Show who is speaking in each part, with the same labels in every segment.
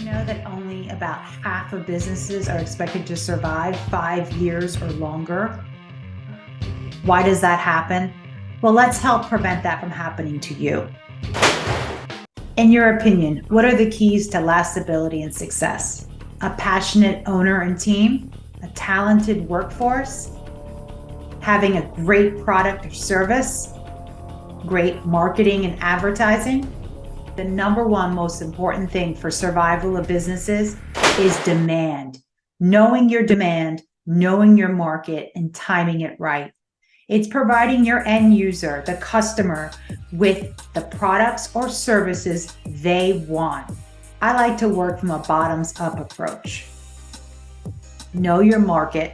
Speaker 1: Know that only about half of businesses are expected to survive 5 years or longer? Why does that happen? Well, let's help prevent that from happening to you. In your opinion, what are the keys to lastability and success? A passionate owner and team, a talented workforce, having a great product or service, great marketing and advertising. The number one most important thing for survival of businesses is demand. Knowing your demand, knowing your market, and timing it right. It's providing your end user, the customer, with the products or services they want. I like to work from a bottoms-up approach. Know your market,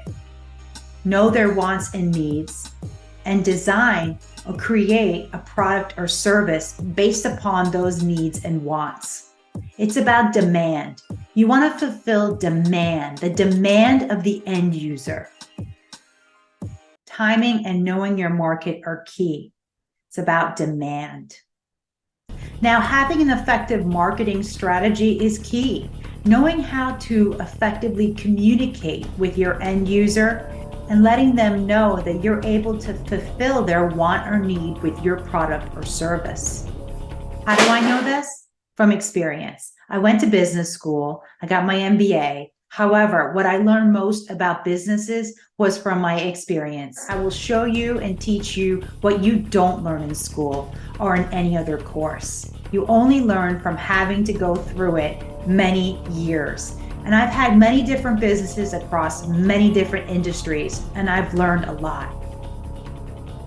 Speaker 1: know their wants and needs, and design or create a product or service based upon those needs and wants. It's about demand. You want to fulfill demand, the demand of the end user. Timing and knowing your market are key. It's about demand. Now, having an effective marketing strategy is key. Knowing how to effectively communicate with your end user and letting them know that you're able to fulfill their want or need with your product or service. How do I know this? From experience. I went to business school. I got my MBA. However, what I learned most about businesses was from my experience. I will show you and teach you what you don't learn in school or in any other course. You only learn from having to go through it many years. And I've had many different businesses across many different industries, and I've learned a lot.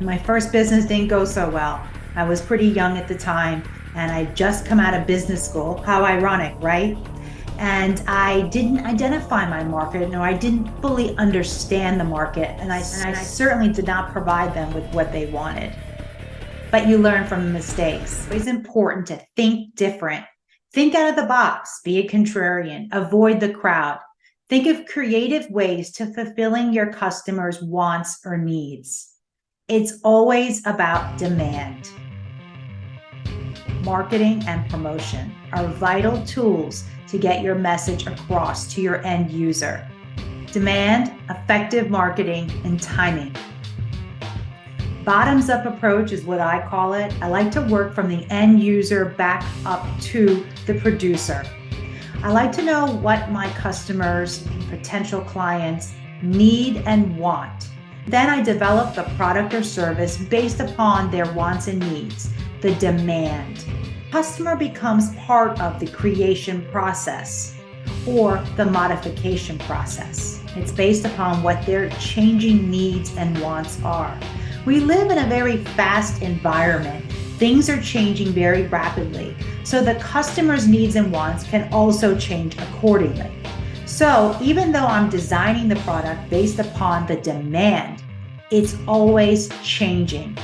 Speaker 1: My first business didn't go so well. I was pretty young at the time, and I'd just come out of business school. How ironic, right? And I didn't identify my market, or I didn't fully understand the market, and I certainly did not provide them with what they wanted. But you learn from the mistakes. It's important to think different. Think out of the box, be a contrarian, avoid the crowd. Think of creative ways to fulfilling your customers' wants or needs. It's always about demand. Marketing and promotion are vital tools to get your message across to your end user. Demand, effective marketing, and timing. Bottoms-up approach is what I call it. I like to work from the end user back up to the producer. I like to know what my customers, potential clients need and want. Then I develop the product or service based upon their wants and needs, the demand. Customer becomes part of the creation process or the modification process. It's based upon what their changing needs and wants are. We live in a very fast environment. Things are changing very rapidly, so the customer's needs and wants can also change accordingly. So even though I'm designing the product based upon the demand, it's always changing.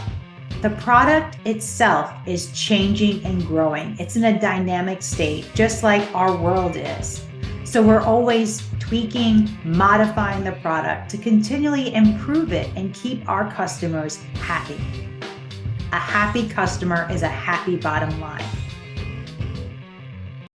Speaker 1: The product itself is changing and growing. It's in a dynamic state, just like our world is. So we're always tweaking, modifying the product to continually improve it and keep our customers happy. A happy customer is a happy bottom line.